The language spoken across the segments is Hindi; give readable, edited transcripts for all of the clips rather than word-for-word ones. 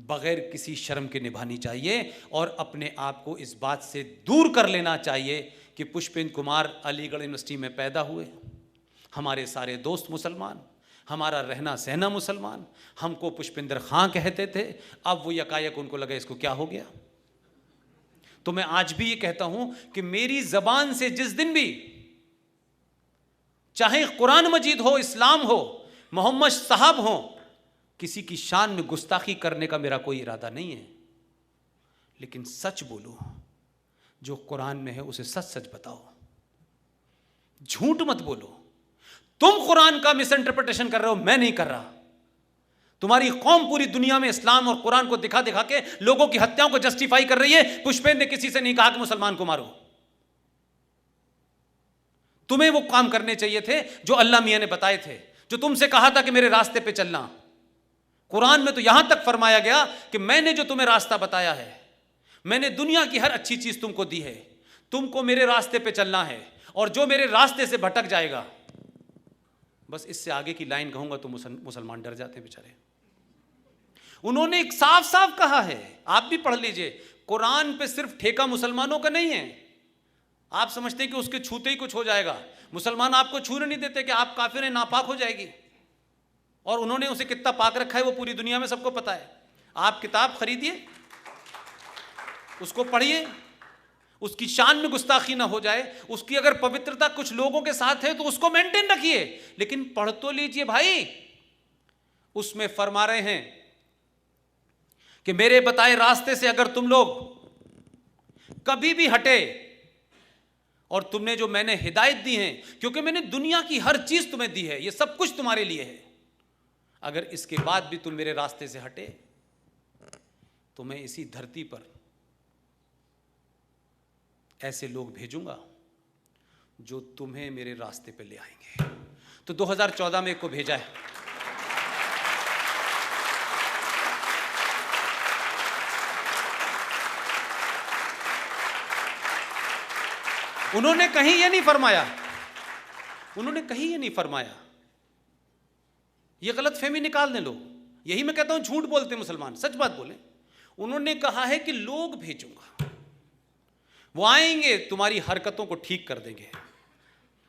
बगैर किसी शर्म के निभानी चाहिए और अपने आप को इस बात से दूर कर लेना चाहिए कि पुष्पेंद्र कुमार अलीगढ़ यूनिवर्सिटी में पैदा हुए, हमारे सारे दोस्त मुसलमान, हमारा रहना सहना मुसलमान, हमको पुष्पेंद्र खां कहते थे, अब वो यकायक उनको लगा इसको क्या हो गया। तो मैं आज भी ये कहता हूं कि मेरी जबान से जिस दिन भी, चाहे कुरान मजीद हो, इस्लाम हो, मोहम्मद साहब हो, किसी की शान में गुस्ताखी करने का मेरा कोई इरादा नहीं है, लेकिन सच बोलो, जो कुरान में है उसे सच सच बताओ, झूठ मत बोलो। तुम कुरान का मिस इंटरप्रिटेशन कर रहे हो, मैं नहीं कर रहा। तुम्हारी कौम पूरी दुनिया में इस्लाम और कुरान को दिखा दिखा के लोगों की हत्याओं को जस्टिफाई कर रही है। पुष्पेंद्र ने किसी से नहीं कहा कि मुसलमान को मारो। तुम्हें वो काम करने चाहिए थे जो अल्लाह मियां ने बताए थे, जो तुमसे कहा था कि मेरे रास्ते पे चलना। कुरान में तो यहां तक फरमाया गया कि मैंने जो तुम्हें रास्ता बताया है, मैंने दुनिया की हर अच्छी चीज तुमको दी है, तुमको मेरे रास्ते पे चलना है, और जो मेरे रास्ते से भटक जाएगा, बस इससे आगे की लाइन कहूंगा तो मुसलमान डर जाते बेचारे। उन्होंने एक साफ साफ कहा है, आप भी पढ़ लीजिए, कुरान पे सिर्फ ठेका मुसलमानों का नहीं है। आप समझते हैं कि उसके छूते ही कुछ हो जाएगा। मुसलमान आपको छूने नहीं देते कि आप काफिर हैं, नापाक हो जाएगी, और उन्होंने उसे कितना पाक रखा है वो पूरी दुनिया में सबको पता है। आप किताब खरीदिए, उसको पढ़िए, उसकी शान में गुस्ताखी ना हो जाए, उसकी अगर पवित्रता कुछ लोगों के साथ है तो उसको मेंटेन रखिए, लेकिन पढ़ तो लीजिए भाई। उसमें फरमा रहे हैं कि मेरे बताए रास्ते से अगर तुम लोग कभी भी हटे, और तुमने जो मैंने हिदायत दी है, क्योंकि मैंने दुनिया की हर चीज तुम्हें दी है, ये सब कुछ तुम्हारे लिए है, अगर इसके बाद भी तुम मेरे रास्ते से हटे तो मैं इसी धरती पर ऐसे लोग भेजूंगा जो तुम्हें मेरे रास्ते पे ले आएंगे। तो 2014 में एक को भेजा है, उन्होंने कहीं ये नहीं फरमाया, उन्होंने कहीं ये नहीं फरमाया, ये गलतफहमी निकाल दें लोग। यही मैं कहता हूं झूठ बोलते मुसलमान, सच बात बोले। उन्होंने कहा है कि लोग भेजूंगा, वो आएंगे, तुम्हारी हरकतों को ठीक कर देंगे।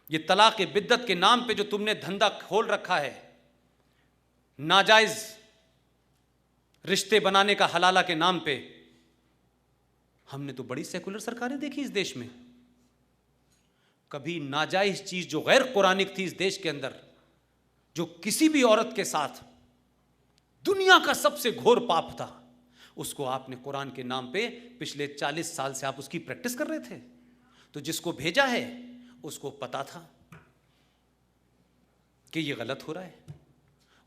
ये तलाक बिद्दत के नाम पे जो तुमने धंधा खोल रखा है, नाजायज रिश्ते बनाने का हलाला के नाम पे, हमने तो बड़ी सेकुलर सरकारें देखी इस देश में। कभी नाजायज चीज जो गैर कुरानिक थी इस देश के अंदर, जो किसी भी औरत के साथ दुनिया का सबसे घोर पाप था, उसको आपने कुरान के नाम पे पिछले 40 साल से आप उसकी प्रैक्टिस कर रहे थे। तो जिसको भेजा है उसको पता था कि ये गलत हो रहा है।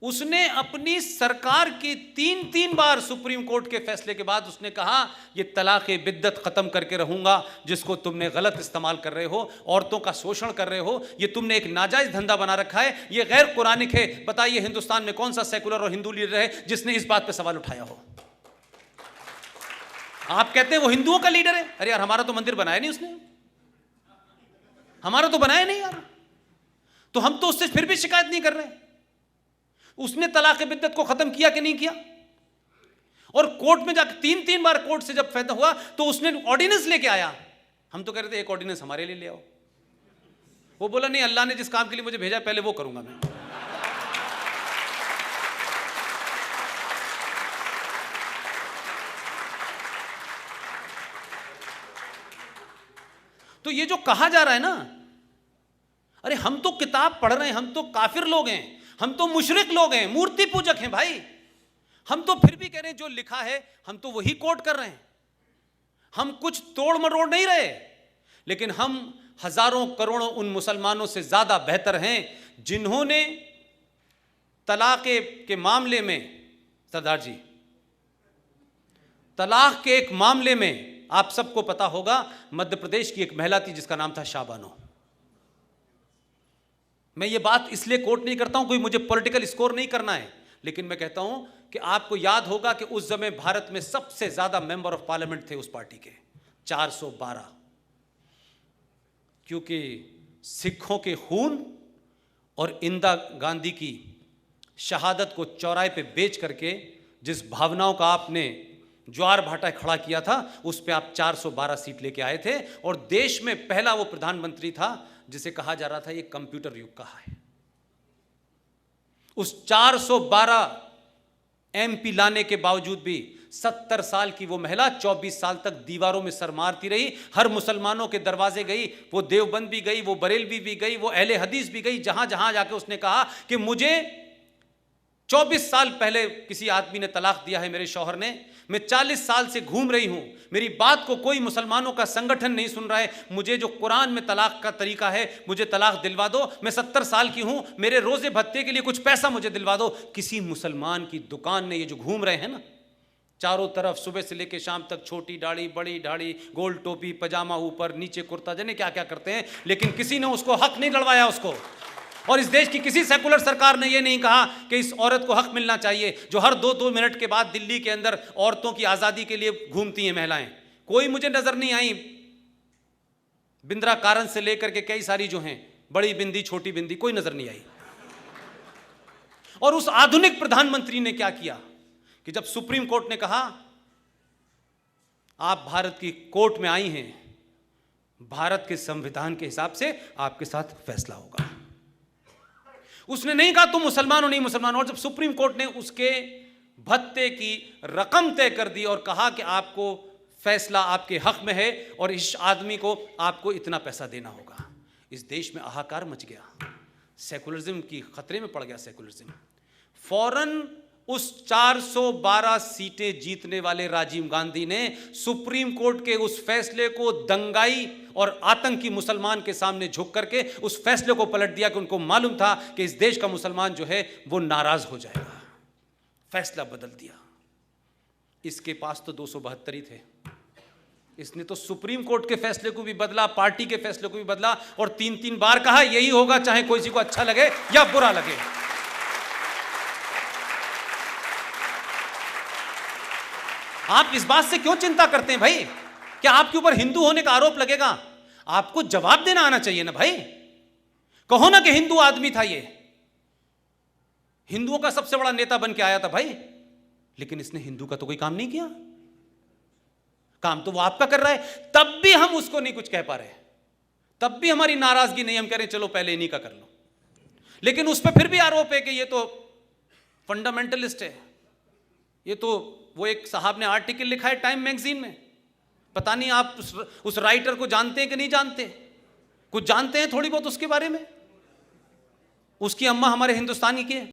उसने अपनी सरकार की 3 बार सुप्रीम कोर्ट के फैसले के बाद उसने कहा ये तलाक बिद्दत खत्म करके रहूंगा, जिसको तुमने गलत इस्तेमाल कर रहे हो, औरतों का शोषण कर रहे हो, ये तुमने एक नाजायज धंधा बना रखा है, ये गैर कुरानिक है। बताइए हिंदुस्तान में कौन सा सेकुलर और हिंदू लीडर है जिसने इस बात पर सवाल उठाया हो? आप कहते हैं वो हिंदुओं का लीडर है, अरे यार हमारा तो मंदिर बनाया नहीं उसने, हमारा तो बनाया नहीं यार, तो हम तो उससे फिर भी शिकायत नहीं कर रहे। उसने तलाक बिद्दत को खत्म किया कि नहीं किया? और कोर्ट में जाकर 3 बार कोर्ट से जब फैसला हुआ तो उसने ऑर्डिनेंस लेके आया। हम तो कह रहे थे एक ऑर्डिनेंस हमारे लिए ले आओ, वो बोला नहीं, अल्लाह ने जिस काम के लिए मुझे भेजा पहले वो करूंगा मैं। तो ये जो कहा जा रहा है ना, अरे हम तो किताब पढ़ रहे हैं, हम तो काफिर लोग हैं, हम तो मुशरिक लोग हैं, मूर्ति पूजक हैं भाई, हम तो फिर भी कह रहे हैं जो लिखा है हम तो वही कोट कर रहे हैं। हम कुछ तोड़ मरोड़ नहीं रहे, लेकिन हम हजारों करोड़ों उन मुसलमानों से ज्यादा बेहतर हैं जिन्होंने तलाक के मामले में, सरदार जी, तलाक के एक मामले में आप सबको पता होगा, मध्य प्रदेश की एक महिला थी जिसका नाम था शाबानो। मैं ये बात इसलिए कोट नहीं करता हूं, कोई मुझे पॉलिटिकल स्कोर नहीं करना है, लेकिन मैं कहता हूं कि आपको याद होगा कि उस समय भारत में सबसे ज्यादा मेंबर ऑफ पार्लियामेंट थे उस पार्टी के, 412, क्योंकि सिखों के खून और इंदिरा गांधी की शहादत को चौराहे पे बेच करके जिस भावनाओं का आपने ज्वार भाटा खड़ा किया था, उस पे आप 412 सीट लेके आए थे और देश में पहला वो प्रधानमंत्री था जिसे कहा जा रहा था ये कंप्यूटर युग का है। उस 412 एमपी लाने के बावजूद भी 70 साल की वो महिला 24 साल तक दीवारों में सर मारती रही, हर मुसलमानों के दरवाजे गई, वो देवबंद भी गई, वो बरेलवी भी गई, वो अहले हदीस भी गई, जहां जहां जाके उसने कहा कि मुझे 24 साल पहले किसी आदमी ने तलाक दिया है मेरे शौहर ने, मैं 40 साल से घूम रही हूं, मेरी बात को कोई मुसलमानों का संगठन नहीं सुन रहा है, मुझे जो कुरान में तलाक का तरीका है मुझे तलाक दिलवा दो, मैं 70 साल की हूं, मेरे रोजे भत्ते के लिए कुछ पैसा मुझे दिलवा दो। किसी मुसलमान की दुकान ने, ये जो घूम रहे हैं ना चारों तरफ सुबह से लेकर शाम तक, छोटी दाढ़ी बड़ी दाढ़ी, गोल टोपी, पजामा ऊपर नीचे कुर्ता, जाने क्या क्या करते हैं, लेकिन किसी ने उसको हक नहीं लड़वाया उसको। और इस देश की किसी सेकुलर सरकार ने यह नहीं कहा कि इस औरत को हक मिलना चाहिए जो हर 2-2 मिनट के बाद दिल्ली के अंदर औरतों की आजादी के लिए घूमती हैं महिलाएं। कोई मुझे नजर नहीं आई। बिंद्रा कारण से लेकर के कई सारी जो हैं, बड़ी बिंदी छोटी बिंदी, कोई नजर नहीं आई। और उस आधुनिक प्रधानमंत्री ने क्या किया कि जब सुप्रीम कोर्ट ने कहा आप भारत की कोर्ट में आई हैं, भारत के संविधान के हिसाब से आपके साथ फैसला होगा। उसने नहीं कहा तुम मुसलमान हो नहीं मुसलमान हो। और जब सुप्रीम कोर्ट ने उसके भत्ते की रकम तय कर दी और कहा कि आपको फैसला आपके हक में है और इस आदमी को आपको इतना पैसा देना होगा, इस देश में हाहाकार मच गया, सेकुलरिज्म की खतरे में पड़ गया सेकुलरिज्म। फौरन उस 412 सीटें जीतने वाले राजीव गांधी ने सुप्रीम कोर्ट के उस फैसले को दंगाई और आतंकी मुसलमान के सामने झुक करके उस फैसले को पलट दिया कि उनको मालूम था कि इस देश का मुसलमान जो है वो नाराज हो जाएगा। फैसला बदल दिया। इसके पास तो 272 ही थे, इसने तो सुप्रीम कोर्ट के फैसले को भी बदला, पार्टी के फैसले को भी बदला और 3-3 बार कहा यही होगा चाहे कोई को अच्छा लगे या बुरा लगे। आप इस बात से क्यों चिंता करते हैं भाई? क्या आपके ऊपर हिंदू होने का आरोप लगेगा? आपको जवाब देना आना चाहिए ना भाई। कहो ना कि हिंदू आदमी था, ये हिंदुओं का सबसे बड़ा नेता बन के आया था भाई, लेकिन इसने हिंदू का तो कोई काम नहीं किया। काम तो वो आपका कर रहा है, तब भी हम उसको नहीं कुछ कह पा रहे, तब भी हमारी नाराजगी नहीं, हम कह रहे चलो पहले इन्हीं का कर लो। लेकिन उस पर फिर भी आरोप है कि ये तो फंडामेंटलिस्ट है। ये तो वो एक साहब ने आर्टिकल लिखा है टाइम मैगजीन में, पता नहीं आप उस राइटर को जानते हैं कि नहीं जानते, कुछ जानते हैं थोड़ी बहुत उसके बारे में। उसकी अम्मा हमारे हिंदुस्तानी की है।